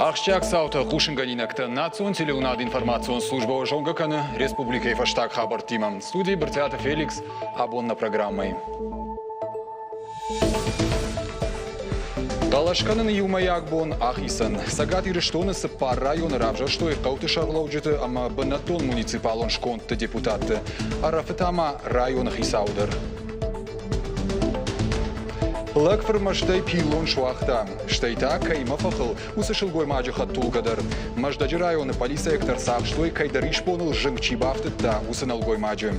Ахшчак саута Хушинганинакта национ телеунад информацион служба жонгаканы республикой фаштаг хабар тимам. Студии Бертиата Феликс, абонна программой. Галашканын юмаякбон ахисан. Сагат ирештоны сыппар районы равжа, что и кауты шарлауджеты, ама бынатон муниципалон шконты депутаты. Арафетама район хисаудер. Лакфер штай пилон шуахта. Штайта кайма фахл. Усышилгой маджи хаттулгадар. Маждаджи районы полисектор сав, что и кайдариш понул жингчи бафтыта усыналгой маджи.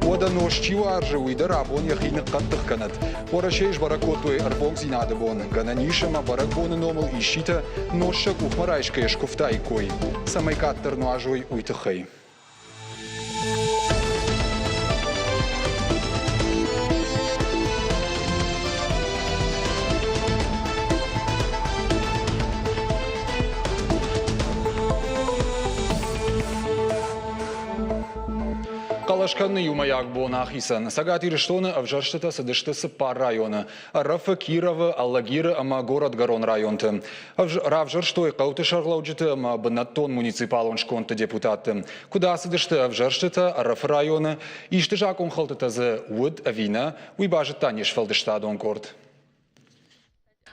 Ода нож чиваржи уйдар абон яхины каттых канат. Орашейш баракотуй арбонг зинадыбон. Гананишама баракбоны номыл ищита ножша кухмарайшкая шкуфтай кой. Самай каттер нуажой уйтыхай. Калашканы юмаякбон ахисан. Сагат ирештоны авжарштата садышты сыппар районы. Арафа, Кирова, Аллагира, ама город Гарон районты. Равжарштой кауты шарлауджеты, ама бынаттон муниципалон шконты депутаты. Куда садышты авжарштата Арафа районы. Ишты жакон халтыта за уд авина, уйбажыта нешфалдыштадон корт.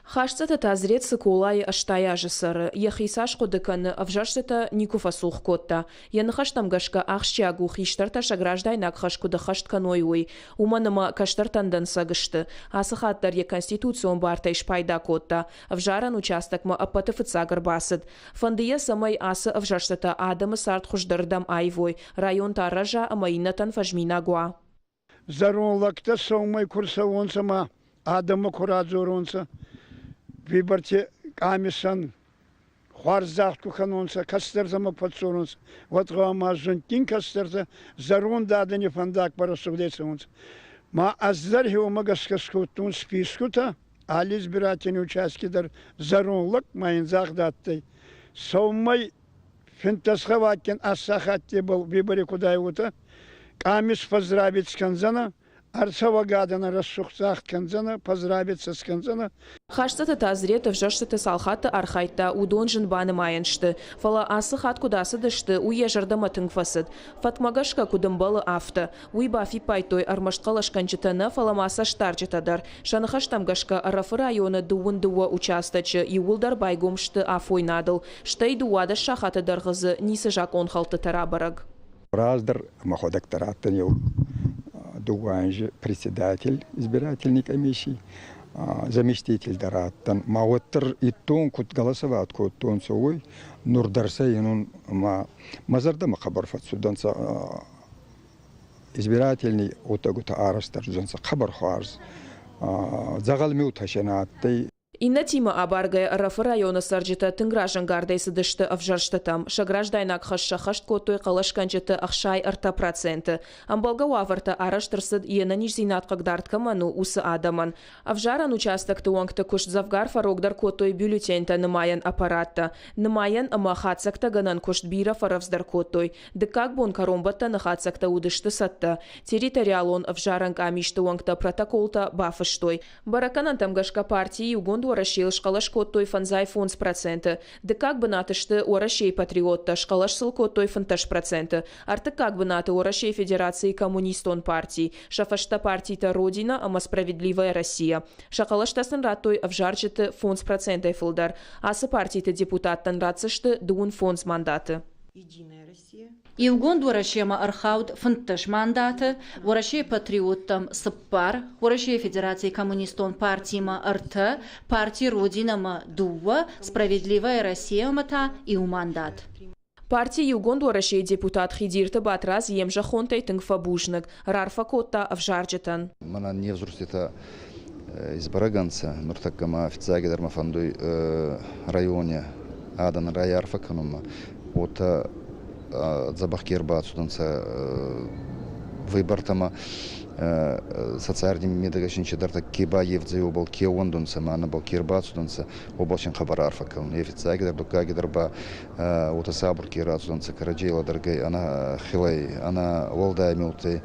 Хашцата тазрет сыкулай аштая жысыры. Яхисаш кодыканы авжарштата никуфа сух котта. Яныхаштам гашка ахшчагу хиштарта шаграждайнак хашкуда хаштканой уй. Уманыма каштартандан сагышты. Асыхаттар я конституцион барта ишпайда котта. Авжаран участокма апатыфыца гарбасыд. Фандыя самай асы авжарштата адамы сарт хуждырдам айвой. Район таража амайнатан фажмина гуа. Зарунлакта сомай курсавонсама адамы курадзоронса. Виборте камисан, хварзахту ханонса, кастерзама подсоронса. Вот гамазун тин кастерза, зарун дадани фандак парасугдесонса. Ма аздархио магаскаскутун спискута, али избирательные участки дар зарунлак майнзах даттай. Сомай финтасхаваткен ассахатте был виборе куда его-то. Камис поздравить с канзана. Арцава гадана рассухцах канзана, поздравиться с канзана. Хашцата тазрет авжарштата салхата архайта удон жинбаны майыншты. Фала асыхат кудасы дышты уежарда матынгфасыд. Фатмагашка кудымбалы афта. Уйбафи пайтой армашткалашканчытаны фаламаса штарчытадар. Шанахаштамгашка Арафы районы дуын-дуа участачы иулдар байгомшты афойнадыл. Штай дуада шахаты даргызы нисы жакон халты тарабараг. Раздар маходактораттан ел. Дуганжи председатель избирательной комиссии, заместитель дараттан. Мауаттар иттон кут голосоват куттон сой Нурдарса инун мазарда махабарфат суданса избирательный отагута арастар суданса хабар харз загалми уташанаттай. Инна тима абаргая Арафы района сарджита тынгражан гардайсы дышты авжарштатам. Шаграждайнак хаш котой калашканчыты ахшай арта проценты. Амбалга уаварта араштырсыд ена нижзинат кагдартка ману усы адаман. Авжаран участок туангта куш завгар фарогдар котой бюллетеньта нымаян аппаратта. Нымаян амахацакта ганан кушт бира фаравздар котой. Дыкак бон каромбатта нахацакта удышты сатта. Территориалон авжаран камишты уангта протоколта бафыштой. Бараканан тамгашка партии угонду орашил шкалаш коттой фанзай фонс проценты. Да как бы натышты орашей патриотта шкалаш сыл коттой фанташ проценты. Арты как бы наты орашей федерации коммунистон партии. Шафашта партии-то Родина, ама справедливая Россия. Шакалаш тасын раттой авжарчыты фонс процентай фылдар. Асы партии-то депутаттан ратсышты дуун фонс мандаты. Единая Россия. Илгон ворашема архаут фанташ мандаты, ворашей патриоттам сыппар, ворашей федерации коммунистон партима арта, партии Родинама дуа, справедливая Россия мата и у мандат. Партия Югон ворашей депутат Хидирта Батраз емжа хонтай тынгфабужнак, рарфа котта авжарджетан. Мана не взрустита из Бараганца, нуртакама официагидар мафандуй районе Адан Райарфа канума. От Забахкир Бацуданца выбортама социальным медагашинче дарта киба евдзе обал кеондунца мана бал кирбацуданца обалшин хабарарфакам официагидар дукагидар ба утасабур кирацуданца караджейла даргай ана хилай ана волдаймилты.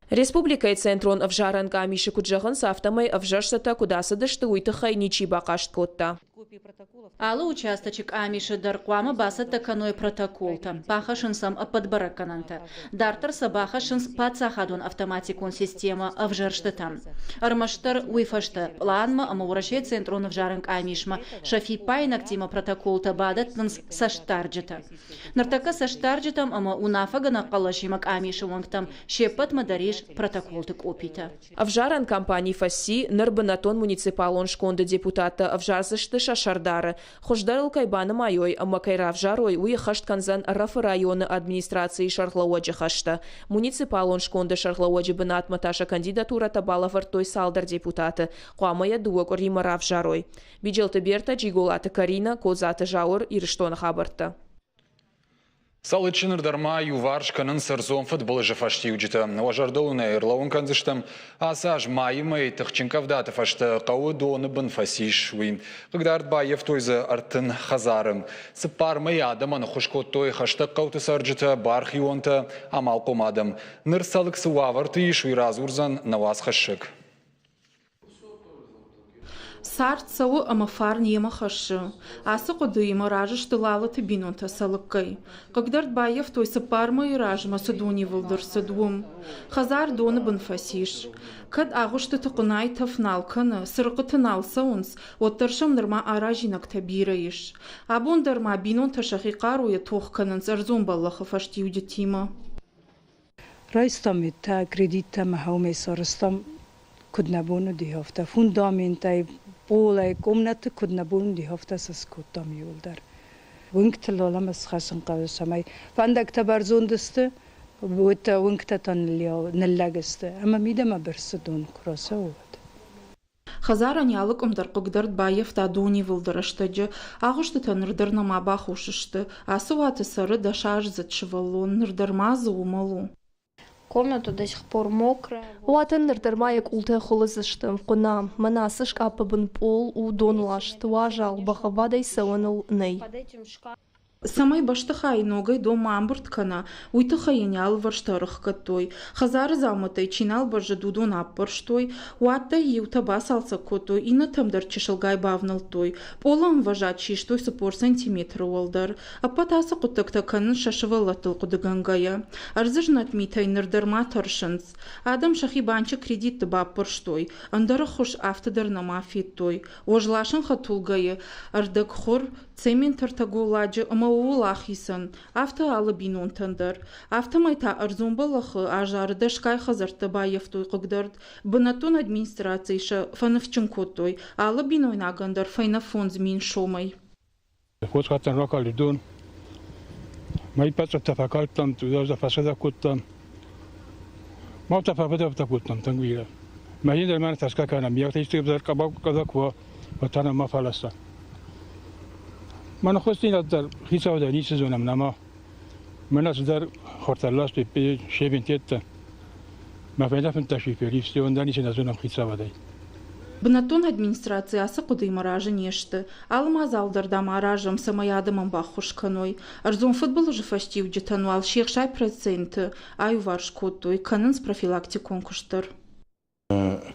Республика и центрон авжаран камиши куджаган сафтамай авжаршата кудаса дышты уйтыхай ничи бакашт котта. Алы участочек амиши дарквама баса таканой протоколта. Бахашинсам подбаракананта. Дартарса бахашинс пацахадун автоматикун система авжарштатам. Армаштар уйфашта планма амураше центрон авжаранг амишма. Шафи пайнактима протоколта бадатнс саштарджета. Нартака саштарджетам ама унафагана калашимак амиши вангтам шепат мадариш протоколтык опита. Авжаран компании ФАСИ нырбанатон муниципалон шконда депутата авжарзышты шашардары. Хождарыл кайбаны майой, амакайра авжарой уехашт канзан Рафы районы администрации шархлауаджи хашта. Муниципалон шконда шархлауаджи бынат маташа кандидатура табала вартой салдар депутаты. Куамая дуок Рима равжарой. Биджелты берта джигулаты Карина, козаты жаур ирштон хабарта. Салычыныр дарма юваршканын сырзон футболы жафашти уджита. Важардоуна ирлаун канзыштам асаж майымай тахчинкавдаты фашта қауы доны бын фасиш уим. Қыгдард байев тойзы артын хазарым. Сыпармай адаман хушкоттой хашта қауты сарджита бархионта амал комадам. Ныр салык сываварты ишуй разурзан наваз хашык. Сарт сау амафар нема хашы. Асы қодыйма ражыш тылалы тыбинунта салыккай. Қыгдард байев той сыпарма и ражма сыдуни вылдыр сыдуым. Хазар доны бын фасиш. Кад ағышты тұқынай тафналканы, сырқы тыналса онс, оттыршым нырма аражинак табира иш. Абун дырма бинунта шахиқаруя тоққанын зарзун баллахы фашти удетима. Райстам та кредитта махауме сарыстам куднабуну дихафта. Фундаментай Полай комнаты куднабун дихафта саскутам юлдар. Вынкталала масхасын қавысамай. Фандак табарзондысты, өтті вынктатан ніллагысты. Ама мидама бірсідун құраса оғады. Хазар анялык омдар қыгдард байев тадуни вылдырыштыджы, ағышты танырдар нама бахушышты, асы ваты сары дашаж затшывалон, нырдармазы умалу. Комната до сих пор мокрая. Уатен нырдармаек улте холызыштым, куна, манасыш капыбын пол у донлашт, важал, бахавадай саваныл ней. Самай баштыхай ногай дома амбырткана, уйтыхай янял варштарых катой. Хазар замытай чинал бажы дудон аппарштой, уаттай юта басалса котой, и натамдар чешылгай бавнал той. Полам важат чиштой сапор сантиметр олдар, а патасы кутыктаканын шашывалатыл кудыгангая. Арзыжнат митай нырдарма таршынс. Адам шахибанчы кредитты баппарштой, андары хуш автодар намафит той. Ожлашын хатулгайы, ардак хур, цемент тартагуладжы улахисан, авто алабинон тандар, автомайта арзумбалахы ажарды шкай хазарты байев той қыгдард, бынатон администрацийша фанавчынкотой, алабиной нагандар файнафон змин шомай. Хоскаттан ракали дон, май патса тафакалтам, туза фасада коттам, мау тафабада коттам тангвира. Майин мана таскакана, мияхта истибзар кабак казаква, ватана мафаласта. من خواستین از در حساب دانی سزونم نما من از در خورتلاس به شبین تیت ما فعلا فن تشریف ریفتی و دانی سزونم حساب دای. Бынатон администрациясы кудыйма ражы нешті. Алма залдырдама ражым самаядымын бахушканой. Арзон футболы же фастив жетануал 6% аю варш коттой канынс профилактикон куштыр.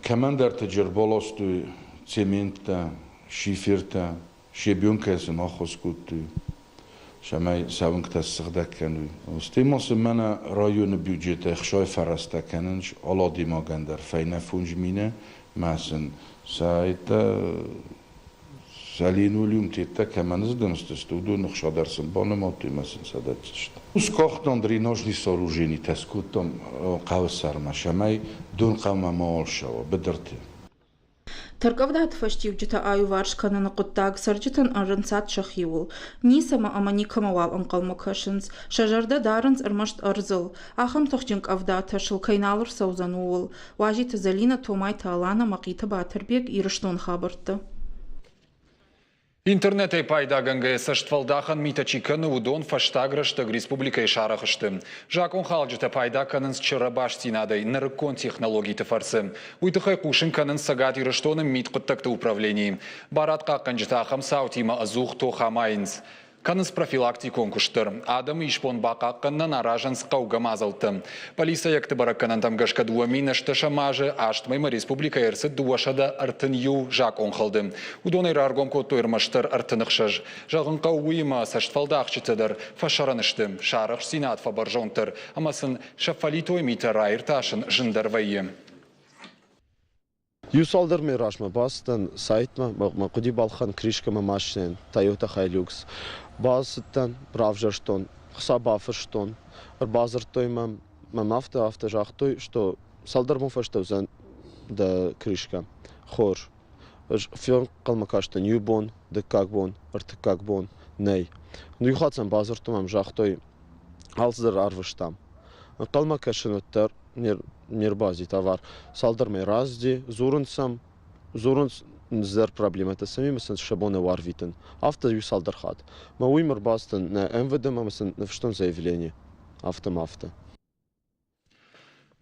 Командар тәжірболосту цементта, шиферта, شبيونكاس ما خسكوت شماي ساون كتسخدك كانوا استيماس منا رايون بيوجيت خشاي فرستا كاننش على ديما غندر فينا فونجمينه مثلا سايتا سالينو اليوم تيتا كمان زدمستستودو نخشا درسن بانا ماتي مثلا سادتشت وسكاختان دريناجني ساروجيني تسكوتم قوسر ما شماي دون قوم مال شوا بدرتي Таркавдат фаштив джита аю варшкана на коттаг сарджитан арансат шахиул. Нисама амани камавал анкалма кашинс. Шажарда даранс армашт арзыл. Ахам тохчинк авдата шыл кайналыр саузануул. Важита залина томай таалана мақита батырбек ирыштон хабыртты. Интернет пайда ганга саштвалдахан митачиканы удон фаштаграшты республика шарахышты. Жакон халджыта пайда канын чарабаш синадай наркон технологии фарсы. Уйтыхай кушин канын сагат ирыштоны мит кыттакты управлении. Баратка канжыта хам саутима азух то хамайнс. Каныс профилактик конкурстыр. Адам ишпон бақаққыннан аражанс қауға мазылты. Полиция якты баракканан тамгашка дуамина шташамажы аштмайма республика ерсі дуашада артын ю жак онқылды. Удонай раргом коту ирмаштыр артынықшыж. Жағын қауыйма саштфалда ақчытыдыр. Фашаранышты. Шарық синат фабаржонтыр. Амасын шафалитой митер айырташын жындар вайы. Юсалдар мирашма бастан сайтма мақуди балхан кришкама машин Toyota Hilux бастан правжаштон хсабафштон базартойма мамафта автожахтой что салдар муфаштозан да кришка хор фён қалмакашта ньюбон да какбон артакакбон ней ну юхатсан базартомам жахтой алздар арвыштам қалмакашыноттар нербази товар салдар ме разди зурунсам зурунс зер проблемата сами масан шабоне варвитен авто ю салдар хат ма уймер бастен на МВД масан на что заявление автомафта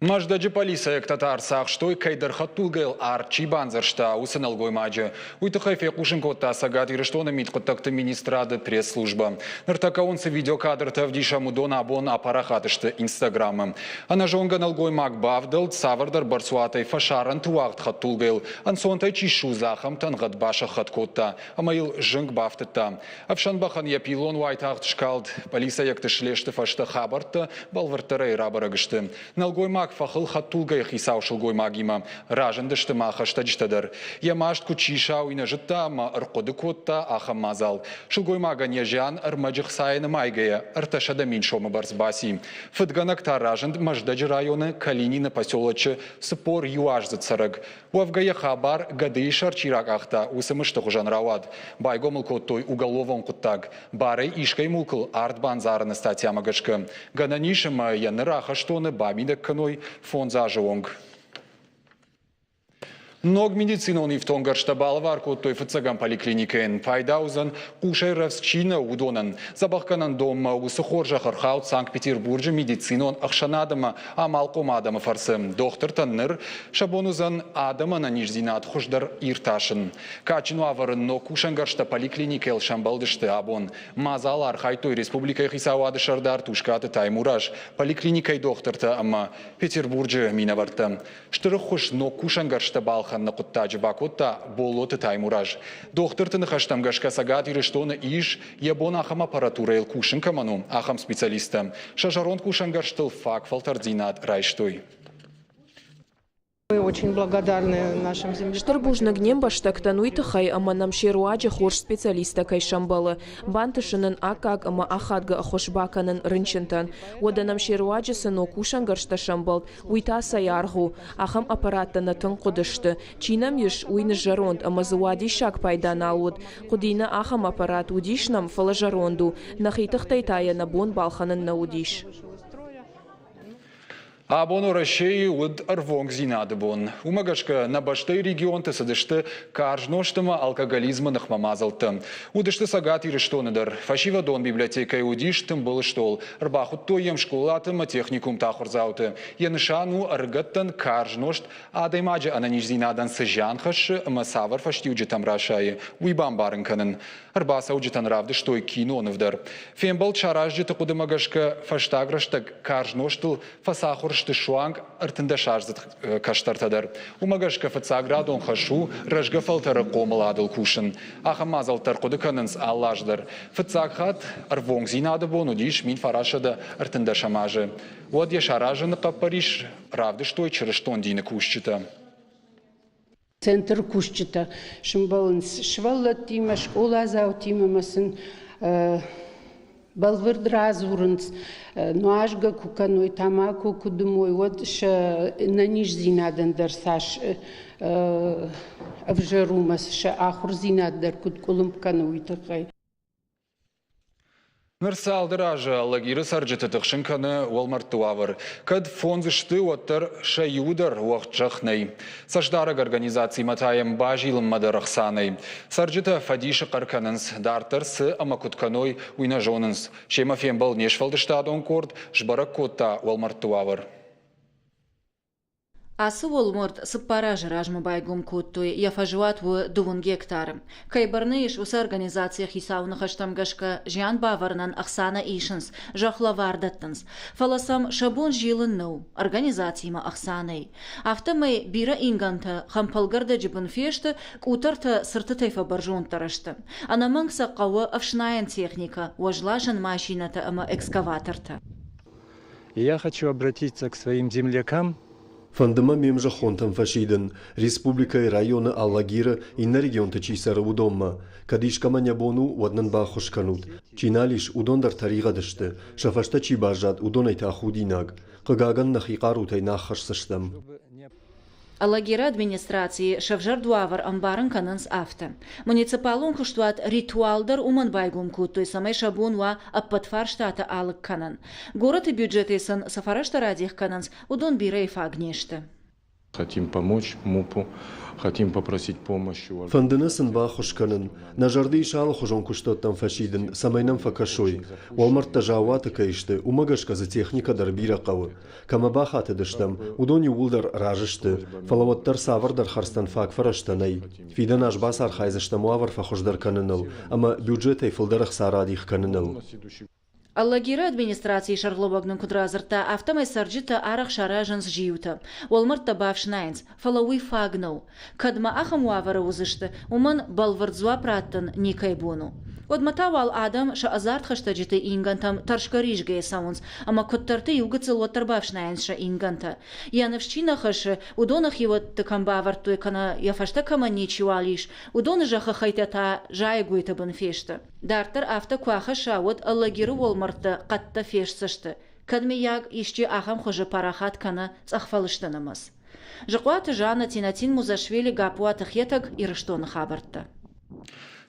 Маждаджи полиция ктатар сахштой кайдар хаттулгал арчи банзаршта усынал гоймаджи. Уйтахай фекушин котта сагат ирештона мит коттакты министрады пресс-служба. Нартакаунцы видеокадр тавдиша мудона абон апарахатышты инстаграмы. Ана жонга налгоймак бавдал цавардар барсуатай фашаран туагт хаттулгал. Ансонтай чишу захам тангат баша хаткотта. Амаил жынг бафтыта. Авшанбахан япилон вайтахт шкалд. Полиция яктышлешты фашта хабарта балвартарай рабарагышты. Налгоймак фахыл хаттулгай хисаушыл гоймагима ражындышты махаштаджтадар. Ямашт кучишау инажытта ма арқоды котта аха мазал. Шыл гоймага нежан армаджих сайны майгая арташада миншома барсбаси. Фыдганакта ражынд маждаджи районы Калинина поселочы спор юажзы царыг. Уавгая хабар гады шарчирак ахта усымышты хужан равад. Байгомыл коттой уголовон куттаг. Барай ишкай мулкл артбанзарны статья магашка. Гананишыма яныраха штоны бамидак каной фон заживонг. Ног медицина в тонгар штабалвар коттой фцагам поликлиникен пайдаузан ушайравсчина удонан забахканан дома усохоржа хархаут Санкт-Петербурге медицинон ахшанадама амалкомадама фарсым доктор танныр шабонузан адама на нижзинат хождар ирташын качину аварын но кушангаршта поликлиникел шамбалдышты абон мазалар хайтой республика хисавады шардар тушкаты таймураж поликлиникай докторта ама Петербурге минаварта штырых хош но кушангаршта балх на куттаджи бакутта болоты таймураж. Докторты хаштам гашка сагат ирештона иш ябон ахам аппаратура ел кушин каману ахам специалистам. Шажарон кушан гарштыл фак фалтардинат райштой. Мы очень благодарны нашим землякам. Штарбужна гнем баштактану итахай ама нам шеруаджи хорш специалиста кайшамбалы. Бантышынын акак ама ахадга ахошбаканын рынчынтан. Ода нам шеруаджи сыно кушангаршта шамбалт уйта саяргу. Ахам аппараттана тын кудышты. Чинам еш уйны жаронд ама зуади шак пайдан алуд. Кудина ахам аппарат удишнам фалажаронду. Нахитахтай тая набон балханын наудиш. Абону России уд арвонг зинадыбон. Умагашка на баштай регион тесадышты каржноштыма алкоголизма нахмамазалты. Удышты сагат ирештоныдыр. Фашива дон библиотека удиштым был штол. Рбахут тоем школатыма техникум тахурзауты. Янышану аргаттан каржношт адаймаджи ананиш зинадан сыжанхашы масавар фаштиуджи там рашайы. Уйбам барынканын. Арбаса уджитан равды штой кинонывдар. Фембал чаражджи тақудымагашка фаштаграштаг каржноштыл фасахур штышуанг артында шарзыт каштартадар. Умагашка фацаградон хашу рожга фалтары комаладыл кушын. Ахамазал таркудыканынс аллаждар. Фацагхат арвонг зинады бону диш мин фарашада артында шамажы. Вот я шаражыны капариш равды штой чырыштон дины кушчыта. Центр кушчыта. Шымбалынс швалла тима, школа зау тима масын балвырдraz урынц, нуажга куканой тамаку кудумой, вот ша на ниж зинадан дарсаш авжарумас, ша ахур зинаддар кудкулым кануй такай. Нырсал дыража лагиры сарджеты тықшынканы уалмартуавыр. Кад фонзышты оттар шаюдар уақчақнай. Саждараг организации матаем бажилым мадарахсанай. Сарджеты фадиши қарканынс, дартарсы амакутканой уйнажонынс. Шемафем был нешфалдыштадон корд, жбарак котта уалмартуавыр. Асы Волморт сыппара жыражмы байгум куттуй, яфажуат в 2 гектарым. Кайбарныш усы организация хисауны хаштамгашка жиан баварнан Ахсана Ишинс, жахлавардаттынс. Фаласам шабун жилынну, организацияма Ахсанай. Автомай бира инганта, хампалгарда джибын фешті, кутарта сырты тайфа баржун тарашты. Анаманг сақауы авшнаян техника, важлажан машината ама экскаваторта. Я хочу обратиться к своим землякам. Фандыма мемжа хонтам фашиден, республика и районы Аллагира и на регион тачисары удомма. Кадишкама нябону ваднан бахушканут. Чиналиш удондар тарига дышты, шафашта чибажат удонайта ахудинаг. Кагаган нахикару тайнах харсыштам. Аллагира администрации шавжардуавар амбарын кананс авто. Муниципалун хуштуат ритуалдар уман байгум куттой самай шабун ва аппатфар штата алык канан. Город и бюджет исан сафарашта радих кананс удон бирей фагнешты. Хотим помочь МУПу, хотим попросить помощи. Фандынасын бахушканын, нажарды ишалы хужон куштоттан фашиден, самайнам факашой. Уалмарта жауаты кайшты, умагашка за техника дарбира кавы. Кама бахаты дыштам, удони улдар ражышты, фалаваттар савардар харстан фак фараштанай. Фидан ажбас архайзыштам уавар фахуждар каныныл, ама бюджетай фылдарах сарадих каныныл. Аллагира администрации шарлобагнын кудразырта автомай сарджита арах шаражанс жиута. Уалмарта бавшнайнс, фалауи фагнау. Кадма ахам уавара узышты, уман балвардзуа праттын никайбуну. Одматавал адам ша азарт хаштаджиты ингантам таршкариш гейсаунс, ама коттарты югацел оттар бавшнайнс ша инганта. Янавшчина хаши, удонах его тыкам бавартуй кана яфашта кама ничуалиш, удоны жаха хайтата жайгуйта бын фешта. Дартар авто куаха шауот Аллагиру Волмарта қатта фешсышты. Кадмияг ишчи ахам хожа парахат кана цахфалыштанамас. Жықуаты жана Тинатин Музашвили гапуаты хетаг ирыштоны хабартта.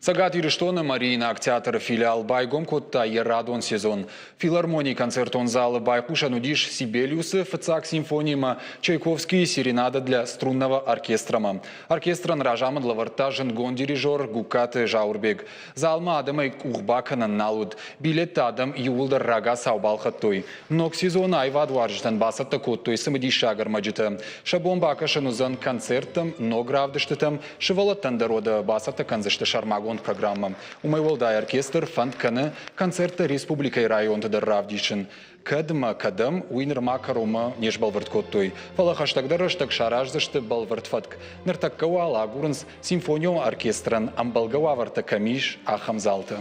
Сагат Ириштона Марина театр филиал байгом котта ерадон сезон. Филармоний концертон залы байкуша нудиш Сибелиусы, ФЦАК симфонима, Чайковский серенада для струнного оркестрама. Оркестран ражамын лавартажен гон дирижер Гукаты Жаурбек. Залма адамай ухбаканан налуд. Билет адам юлдар рага саубалхаттой. Нок сезон айвад варжтан басатта коттой самадишагар маджита. Шабон бакашанузан концертам, ногравдыштытам, шывалаттан дарода басатта канзышты шармагон программа. Умайволдай оркестр фанд каны концерта республика и район равдишин. Кадма кадам уйнер макарума неж балварткоттой. Фалахаштагдар штаг шараждышты балвартфатк. Нертаккава лагурнс симфонио оркестран амбалгаварта камиш ахамзалта.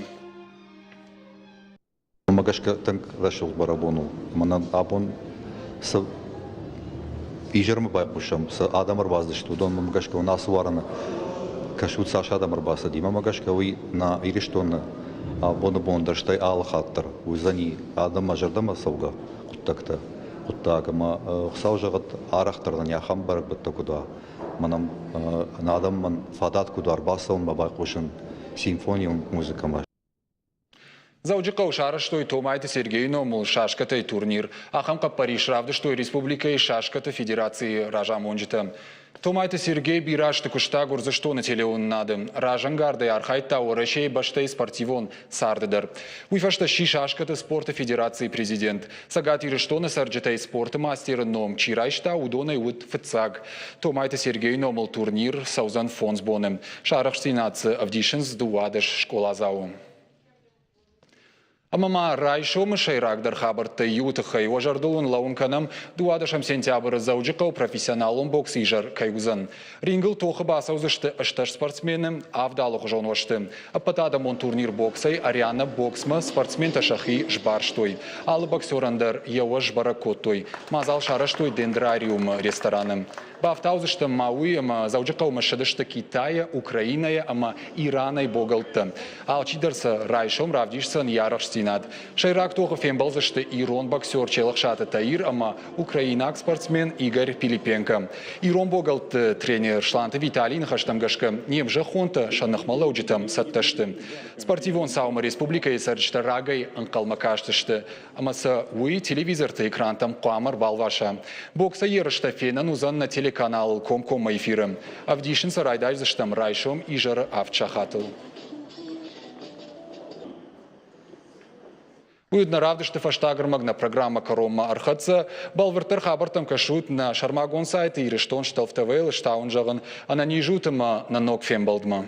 Магашка танк вышел барабону. Манан абон с ижерм байпушам с адамар воздышты. Удон магашка у нас варана. Кашут Саша Адамар баса дима магашкави на Ириштона бондарштай алхаттар узани адам мажардама сауга куттакта куттагама хсаужагат арахтардан яхам бар баттакуда манам на адам ман фадат кудар басалм бабай кушин симфониум музыкама. Зауджикау шара, что и Томайте Сергей Номул, шашката и турнир. Ахамка Париж равды, что и республика и шашката федерации Ража Монджита. Томайте Сергей бираш тыкушта гурзы что на телеон надо. Ражан гарды архайта орашей баштай спортивон сардыдар. Уйфашта ши шашката спорта федерации президент. Сагатиры что на сарджитай спорта мастера ном. Чирайшта удона и уд ФЦАГ. Томайте Сергей Номул турнир саузан фонсбоnem. Шарах синацы авдишинс дуадыш школа зау. Амама райшом шайрагдар хабарта ютыхай важардулун лаунканам 20 сентябрь заужикау профессионалун бокс ижар кайгузан. Рингл тохы басаузышты ашташ спортсменым авдалых жонвашты. Апатадам он турнир боксай Ариана боксма спортсмен ташахи жбарштой. Алы боксерандар ева жбаракоттой. Мазал шараштой дендрариум рестораным. Бафтаузышты мауи ама заужикау машадышты Китая, Украиная ама Ирана и Богалта. Алчидарса райшом равдишсан ярашти. Шайрак тохы фембалзышты Ирон боксер Челахшата Таир, ама украинак спортсмен Игорь Пилипенко. Ирон богалт тренер Шланта Виталий нахаштамгашка немжа хонта шанахмала уджитам сатташты. Спортивон саума республика и сарджта рагай анкалмакаштышты. Ама са уи телевизорты экрантам куамар балваша. Бокса ерышта фенан узан на телеканал Комкома эфирым. Авдишин сарайдайзыштам райшом ижара авчахатыл. Уйдна равдышты фаштагрмаг на программа Карома Архатса, балвертер хабартам кашут на Шармагон сайты и рештон шталфтавейл штаунжаган, а на нижутыма на ног фембалдма.